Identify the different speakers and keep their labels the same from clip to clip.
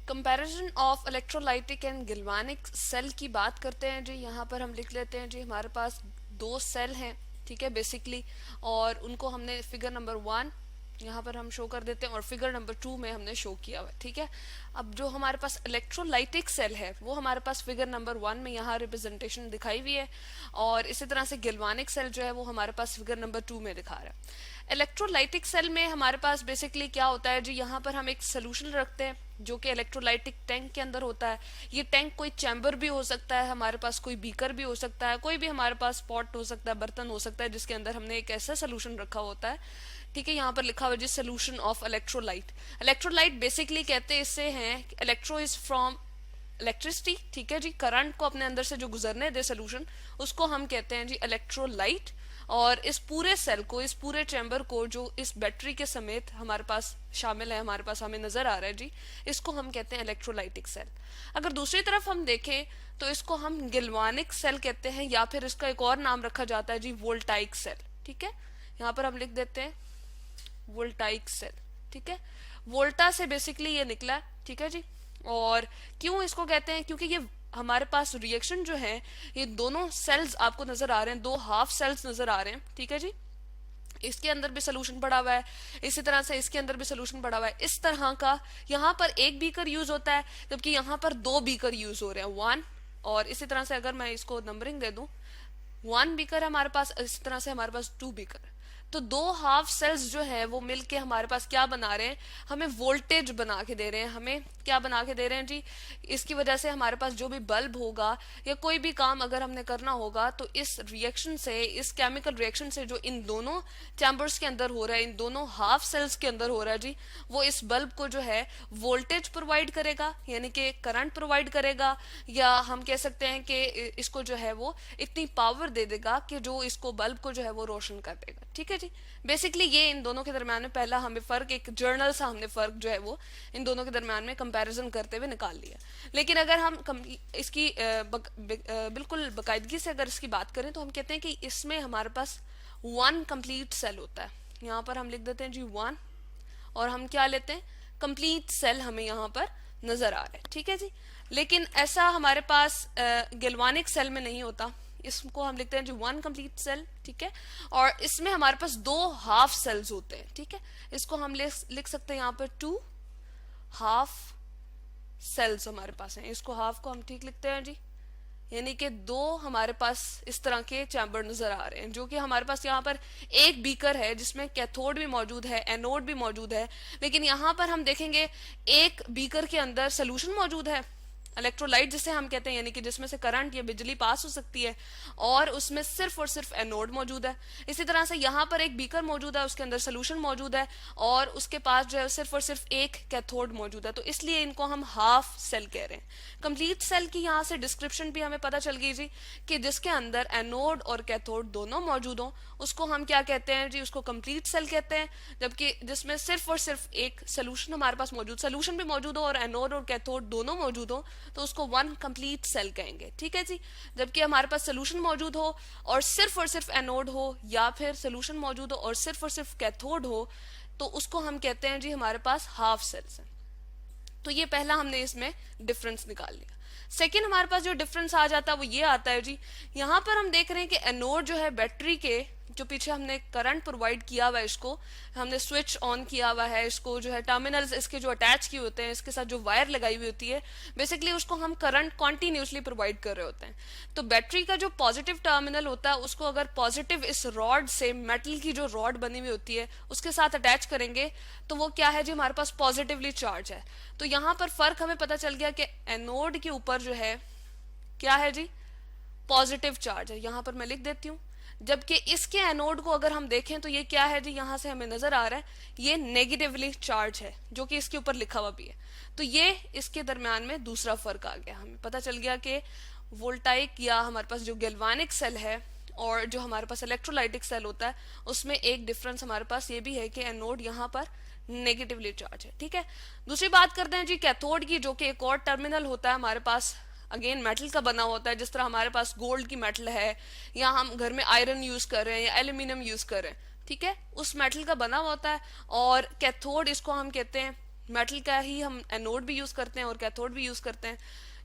Speaker 1: Comparison of electrolytic and galvanic cell की बात करते हैं जी। यहाँ पर हम लिख लेते हैं जी, हमारे पास दो सेल हैं, ठीक है, बेसिकली, और उनको हमने फिगर नंबर 1 यहाँ पर हम शो कर देते हैं और फिगर नंबर 2 में हमने शो किया हुआ है, ठीक है। अब जो हमारे पास इलेक्ट्रोलाइटिक सेल है वो हमारे पास फिगर नंबर 1 में यहाँ रिप्रेजेंटेशन दिखाई हुई है, और इसी तरह से गिल्वानिक सेल जो है वो हमारे पास फिगर नंबर 2 में दिखा रहा है। इलेक्ट्रोलाइटिक सेल में हमारे पास बेसिकली क्या होता है जी, यहाँ पर हम एक सोल्यूशन रखते हैं जो कि इलेक्ट्रोलाइटिक टैंक के अंदर होता है। ये टैंक कोई चैम्बर भी हो सकता है, हमारे पास कोई बीकर भी हो सकता है, कोई भी हमारे पास पॉट हो सकता है, बर्तन हो सकता है जिसके अंदर हमने एक ऐसा सोल्यूशन रखा होता है, ठीक है। यहाँ पर लिखा हुआ है जी solution of electrolyte. Electrolyte basically कहते हैं इससे हैं इलेक्ट्रो इज फ्रॉम इलेक्ट्रिसिटी, ठीक है जी, करंट को अपने अंदर से जो गुजरने दे सोल्यूशन, उसको हम कहते हैं जी इलेक्ट्रोलाइट। और इस पूरे सेल को, इस पूरे चैम्बर को जो इस बैटरी के समेत हमारे पास शामिल है, हमारे पास हमें नजर आ रहा है जी, इसको हम कहते हैं इलेक्ट्रोलाइटिक सेल। अगर दूसरी तरफ हम देखें तो इसको हम गिल्वानिक सेल कहते हैं, या फिर इसका एक और नाम रखा जाता है जी वोल्टाइक सेल, ठीक है। यहाँ पर हम लिख देते हैं वोल्टाइक सेल, ठीक है। वोल्टा से बेसिकली ये निकला, ठीक है जी। और क्यों इसको कहते हैं, क्योंकि ये हमारे पास रिएक्शन जो है, ये दोनों सेल्स आपको नजर आ रहे हैं, दो हाफ सेल्स नजर आ रहे हैं, ठीक है जी। इसके अंदर भी सोल्यूशन पड़ा हुआ है, इसी तरह से इसके अंदर भी सोल्यूशन पड़ा हुआ है। इस तरह का यहाँ पर एक बीकर यूज होता है, जबकि यहाँ पर दो बीकर यूज हो रहे हैं, 1, और इसी तरह से अगर मैं इसको नंबरिंग दे दूं, 1 बीकर है हमारे पास, इस तरह से हमारे पास 2 बीकर। तो दो हाफ सेल्स जो है वो मिलके हमारे पास क्या बना रहे हैं, हमें वोल्टेज बना के दे रहे हैं। हमें क्या बना के दे रहे हैं जी, इसकी वजह से हमारे पास जो भी बल्ब होगा या कोई भी काम अगर हमने करना होगा, तो इस रिएक्शन से, इस केमिकल रिएक्शन से जो इन दोनों चैम्बर्स के अंदर हो रहा है, इन दोनों हाफ सेल्स के अंदर हो रहा है जी, वो इस बल्ब को जो है वोल्टेज प्रोवाइड करेगा, यानी कि करंट प्रोवाइड करेगा, या हम कह सकते हैं कि इसको जो है वो इतनी पावर दे देगा कि जो इसको बल्ब को जो है वो रोशन कर देगा, ठीक है जी। बेसिकली ये इन दोनों के दरम्यान में पहला हमें फर्क, एक जर्नल सा हमने फर्क जो है वो इन दोनों के दरम्यान में कंपैरिजन करते हुए निकाल लिया। लेकिन अगर हम इसकी बिल्कुल बाकायदगी से अगर इसकी बात करें तो हम कहते हैं कि इसमें हमारे पास 1 कंप्लीट सेल होता है। यहाँ पर हम लिख देते हैं जी 1, और हम क्या लेते हैं, कंप्लीट सेल हमें यहाँ पर नजर आ रहा है, ठीक है जी। लेकिन ऐसा हमारे पास गिल्वानिक सेल में नहीं होता, इसको हम लिखते हैं जो 1 कंप्लीट सेल, ठीक है। और इसमें हमारे पास 2 हाफ सेल्स होते हैं, ठीक है। इसको हम लिख सकते हैं यहाँ पर 2 हाफ सेल्स हमारे पास हैं, इसको हाफ को हम ठीक लिखते हैं जी, यानी कि 2 हमारे पास इस तरह के चैम्बर नजर आ रहे हैं, जो कि हमारे पास यहाँ पर एक बीकर है जिसमें कैथोड भी मौजूद है, एनोड भी मौजूद है। लेकिन यहाँ पर हम देखेंगे एक बीकर के अंदर सोल्यूशन मौजूद है, इलेक्ट्रोलाइट जिसे हम कहते हैं, यानी कि जिसमें से करंट या बिजली पास हो सकती है, और उसमें सिर्फ और सिर्फ एनोड मौजूद है। इसी तरह से यहाँ पर एक बीकर मौजूद है, उसके अंदर सोल्यूशन मौजूद है, और उसके पास जो है सिर्फ और सिर्फ एक कैथोड मौजूद है, तो इसलिए इनको हम हाफ सेल कह रहे हैं। कंप्लीट सेल की यहाँ से डिस्क्रिप्शन भी हमें पता चल गई जी, कि जिसके अंदर एनोड और कैथोड दोनों मौजूद हो उसको हम क्या कहते हैं जी, उसको कंप्लीट सेल कहते हैं। जबकि जिसमें सिर्फ और सिर्फ एक सोल्यूशन हमारे पास मौजूद, सोल्यूशन भी मौजूद हो और एनोड और कैथोड दोनों मौजूद हो, तो उसको 1 कंप्लीट सेल कहेंगे, ठीक है जी। जबकि हमारे पास सोल्यूशन मौजूद हो और सिर्फ एनोड हो, या फिर सोल्यूशन मौजूद हो और सिर्फ कैथोड हो, तो उसको हम कहते हैं जी हमारे पास हाफ सेल्स हैं। तो ये पहला हमने इसमें डिफरेंस निकाल लिया। सेकेंड हमारे पास जो डिफरेंस आ जाता है वो ये आता है जी, यहाँ पर हम देख रहे हैं कि एनोड जो है बैटरी के जो पीछे हमने करंट प्रोवाइड किया हुआ है, इसको हमने स्विच ऑन किया हुआ है, इसको जो है टर्मिनल्स इसके जो अटैच किए होते हैं, इसके साथ जो वायर लगाई हुई होती है, बेसिकली उसको हम करंट कॉन्टिन्यूसली प्रोवाइड कर रहे होते हैं। तो बैटरी का जो पॉजिटिव टर्मिनल होता है उसको अगर पॉजिटिव इस रॉड से, मेटल की जो रॉड बनी हुई होती है उसके साथ अटैच करेंगे, तो वो क्या है जी, हमारे पास पॉजिटिवली चार्ज है। तो यहाँ पर फर्क हमें पता चल गया कि एनोड के ऊपर जो है क्या है जी, पॉजिटिव चार्ज है, यहाँ पर मैं लिख देती हूँ। जबकि इसके एनोड को अगर हम देखें तो ये क्या है जी, यहाँ से हमें नजर आ रहा है ये नेगेटिवली चार्ज है, जो कि इसके ऊपर लिखा हुआ भी है। तो ये इसके दरम्यान में दूसरा फर्क आ गया, हमें पता चल गया कि वोल्टाइक या हमारे पास जो गैल्वानिक सेल है और जो हमारे पास इलेक्ट्रोलाइटिक सेल होता है, उसमें एक डिफरेंस हमारे पास ये भी है कि एनोड यहाँ पर नेगेटिवली चार्ज है, ठीक है। दूसरी बात करते हैं जी कैथोड की, जो कि एक और टर्मिनल होता है हमारे पास, अगेन मेटल का बना होता है। जिस तरह हमारे पास गोल्ड की मेटल है, या हम घर में आयरन यूज कर रहे हैं या एल्यूमिनियम यूज कर रहे हैं, ठीक है, उस मेटल का बना हुआ होता है। और कैथोड इसको हम कहते हैं मेटल का ही हम एनोड भी यूज करते हैं और कैथोड भी यूज करते हैं।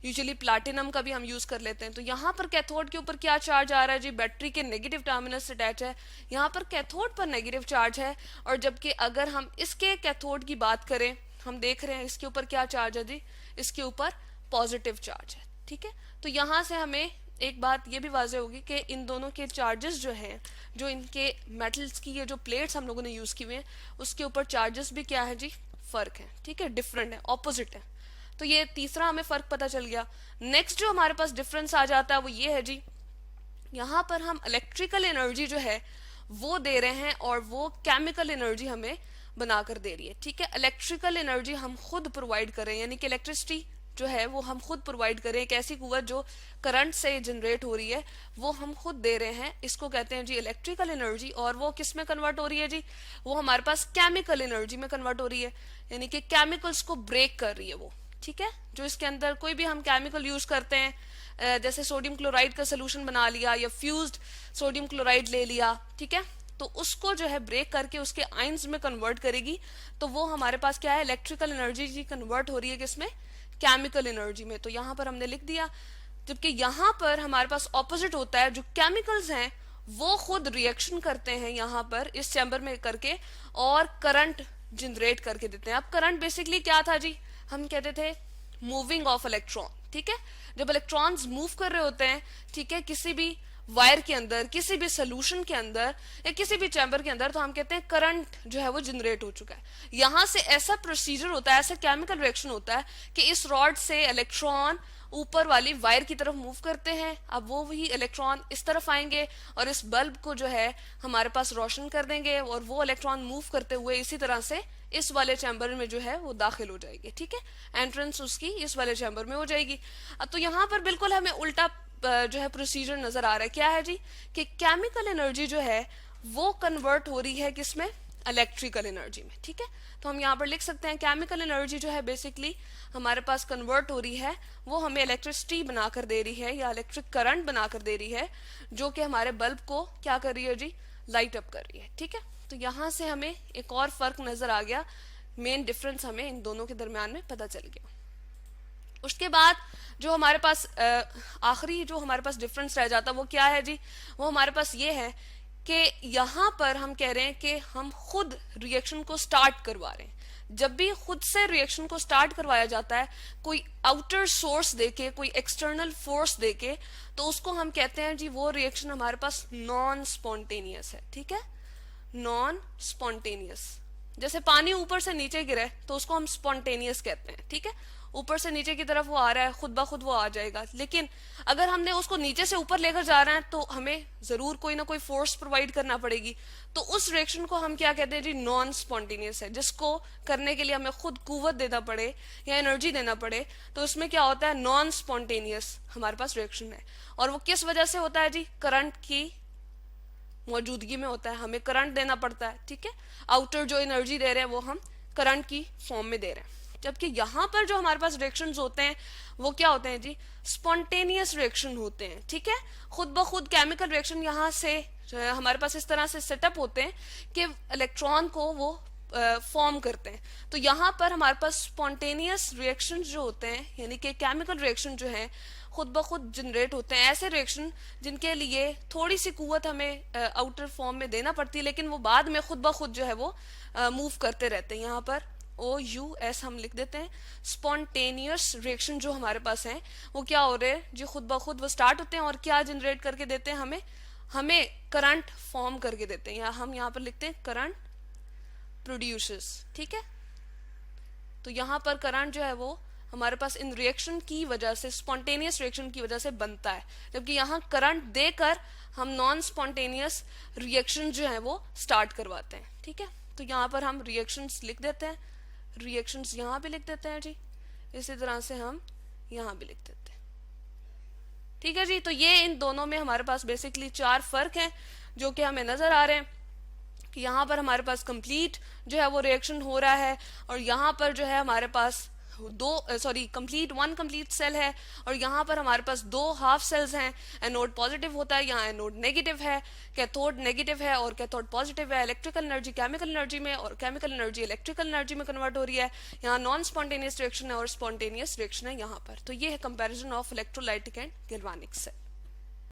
Speaker 1: यूजुअली प्लैटिनम का भी हम यूज कर लेते हैं। तो यहाँ पर कैथोड के ऊपर क्या चार्ज आ रहा है जी, बैटरी के नेगेटिव टर्मिनल से अटैच है, यहाँ पर कैथोड पर नेगेटिव चार्ज है। और जबकि अगर हम इसके कैथोड की बात करें, हम देख रहे हैं इसके ऊपर क्या चार्ज है जी, इसके ऊपर पॉजिटिव चार्ज है। ठीक है, तो यहाँ से हमें एक बात ये भी वाज़ेह होगी कि इन दोनों के चार्जेस जो हैं, जो इनके मेटल्स की ये जो प्लेट्स हम लोगों ने यूज़ की हुए हैं, उसके ऊपर चार्जेस भी क्या है जी, फ़र्क है। ठीक है, डिफरेंट है, ऑपोजिट है। तो ये तीसरा हमें फ़र्क पता चल गया। नेक्स्ट जो हमारे पास डिफरेंस आ जाता है वो ये है जी, यहाँ पर हम इलेक्ट्रिकल एनर्जी जो है वो दे रहे हैं और वो केमिकल एनर्जी हमें बनाकर दे रही है। ठीक है, इलेक्ट्रिकल एनर्जी हम खुद प्रोवाइड करें, यानी कि इलेक्ट्रिसिटी जो है वो हम खुद प्रोवाइड करें, एक ऐसी कुव्वत जो करंट से जनरेट हो रही है वो हम खुद दे रहे हैं, इसको कहते हैं जी इलेक्ट्रिकल एनर्जी। और वो किस में कन्वर्ट हो रही है जी, वो हमारे पास केमिकल एनर्जी में कन्वर्ट हो रही है, यानी कि केमिकल्स को ब्रेक कर रही है वो। ठीक है, जो इसके अंदर कोई भी हम केमिकल यूज करते हैं, जैसे सोडियम क्लोराइड का सोल्यूशन बना लिया या फ्यूज्ड सोडियम क्लोराइड ले लिया, ठीक है, तो उसको जो है ब्रेक करके उसके आयंस में कन्वर्ट करेगी, तो वो हमारे पास क्या है, इलेक्ट्रिकल एनर्जी जी कन्वर्ट हो रही है किसमें, केमिकल एनर्जी में। तो यहाँ पर हमने लिख दिया। जबकि यहाँ पर हमारे पास ऑपोजिट होता है, जो केमिकल्स हैं वो खुद रिएक्शन करते हैं यहाँ पर इस चैम्बर में करके और करंट जनरेट करके देते हैं। अब करंट बेसिकली क्या था जी, हम कहते थे मूविंग ऑफ इलेक्ट्रॉन। ठीक है, जब इलेक्ट्रॉन्स मूव कर रहे होते हैं, ठीक है, किसी भी वायर के अंदर, किसी भी सोल्यूशन के अंदर या किसी भी चैम्बर के अंदर, तो हम कहते हैं करंट जो है वो जनरेट हो चुका है। यहां से ऐसा प्रोसीजर होता है, ऐसा केमिकल रिएक्शन होता है कि इस रॉड से इलेक्ट्रॉन ऊपर वाली वायर की तरफ मूव करते हैं। अब वो वही इलेक्ट्रॉन इस तरफ आएंगे और इस बल्ब को जो है हमारे पास रोशन कर देंगे और वो इलेक्ट्रॉन मूव करते हुए इसी तरह से इस वाले चैम्बर में जो है वो दाखिल हो जाएगी। ठीक है, एंट्रेंस उसकी इस वाले चैम्बर में हो जाएगी। अब तो यहाँ पर बिल्कुल हमें उल्टा जो है प्रोसीजर नजर आ रहा है। क्या है जी, कि केमिकल एनर्जी जो है वो कन्वर्ट हो रही है किसमें, इलेक्ट्रिकल एनर्जी में। ठीक है, तो हम यहाँ पर लिख सकते हैं केमिकल एनर्जी जो है बेसिकली हमारे पास कन्वर्ट हो रही है, वो हमें इलेक्ट्रिसिटी बनाकर दे रही है या इलेक्ट्रिक करंट बनाकर दे रही है, जो कि हमारे बल्ब को क्या कर रही है जी, लाइट अप कर रही है। ठीक है, तो यहाँ से हमें एक और फर्क नजर आ गया, मेन डिफरेंस हमें इन दोनों के दरमियान में पता चल गया। उसके बाद जो हमारे पास आखिरी जो हमारे पास डिफरेंस रह जाता वो क्या है जी, वो हमारे पास ये है कि यहाँ पर हम कह रहे हैं कि हम खुद रिएक्शन को स्टार्ट करवा रहे हैं। जब भी खुद से रिएक्शन को स्टार्ट करवाया जाता है कोई आउटर सोर्स देके, कोई एक्सटर्नल फोर्स देके, तो उसको हम कहते हैं जी वो रिएक्शन हमारे पास नॉन स्पॉन्टेनियस है। ठीक है, नॉन स्पॉन्टेनियस। जैसे पानी ऊपर से नीचे गिरे तो उसको हम स्पॉन्टेनियस कहते हैं। ठीक है, ऊपर से नीचे की तरफ वो आ रहा है, खुद ब खुद वो आ जाएगा। लेकिन अगर हमने उसको नीचे से ऊपर लेकर जा रहे हैं तो हमें जरूर कोई ना कोई फोर्स प्रोवाइड करना पड़ेगी। तो उस रिएक्शन को हम क्या कहते हैं जी, नॉन स्पॉन्टेनियस है। जिसको करने के लिए हमें खुद कुव्वत देना पड़े या एनर्जी देना पड़े, तो उसमें क्या होता है, नॉन स्पॉन्टेनियस हमारे पास रिएक्शन है। और वो किस वजह से होता है जी, करंट की मौजूदगी में होता है, हमें करंट देना पड़ता है। ठीक है, आउटर जो एनर्जी दे रहे हैं वो हम करंट की फॉर्म में दे रहे हैं। जबकि यहाँ पर जो हमारे पास रिएक्शंस होते हैं वो क्या होते हैं जी, स्पॉन्टेनियस रिएक्शन होते हैं। ठीक है, खुद ब खुद केमिकल रिएक्शन यहाँ से हमारे पास इस तरह से सेटअप होते हैं कि इलेक्ट्रॉन को वो फॉर्म करते हैं। तो यहाँ पर हमारे पास स्पॉन्टेनियस रिएक्शन जो होते हैं, यानी कि केमिकल रिएक्शन जो है खुद ब खुद जनरेट होते हैं। ऐसे रिएक्शन जिनके लिए थोड़ी सी कुव्वत हमें आउटर फॉर्म में देना पड़ती है, लेकिन वो बाद में खुद ब खुद जो है वो मूव करते रहते हैं। यहाँ पर OUS हम लिख देते हैं। स्पॉन्टेनियस रिएक्शन जो हमारे पास है वो क्या हो रहे हैं जी, खुद ब खुद वो स्टार्ट होते हैं और क्या जनरेट करके देते हैं, हमें करंट फॉर्म करके देते हैं, या हम यहाँ पर लिखते हैं करंट प्रोड्यूसेस। ठीक है, तो यहाँ पर करंट जो है वो हमारे पास इन रिएक्शन की वजह से, स्पॉन्टेनियस रिएक्शन की वजह से बनता है। जबकि यहाँ करंट देकर हम नॉन स्पॉन्टेनियस रिएक्शन जो है वो स्टार्ट करवाते हैं। ठीक है, तो यहाँ पर हम रिएक्शंस लिख देते हैं, रिएक्शंस यहाँ भी लिख देते हैं जी, इसी तरह से हम यहाँ भी लिख देते हैं। ठीक है जी, तो ये इन दोनों में हमारे पास बेसिकली 4 फर्क हैं जो कि हमें नजर आ रहे हैं कि यहाँ पर हमारे पास कंप्लीट जो है वो रिएक्शन हो रहा है और यहाँ पर जो है हमारे पास कंप्लीट वन कंप्लीट सेल है, और यहाँ पर हमारे पास दो हाफ सेल्स हैं। एनोड पॉजिटिव होता है, यहाँ एनोड नेगेटिव है, कैथोड नेगेटिव है और कैथोड पॉजिटिव है। इलेक्ट्रिकल एनर्जी केमिकल एनर्जी में और केमिकल एनर्जी इलेक्ट्रिकल एनर्जी में कन्वर्ट हो रही है। यहाँ नॉन स्पॉन्टेनियस रिएक्शन है और स्पॉन्टेनियस रिएक्शन है यहाँ पर। तो ये है comparison of electrolytic and galvanic cell.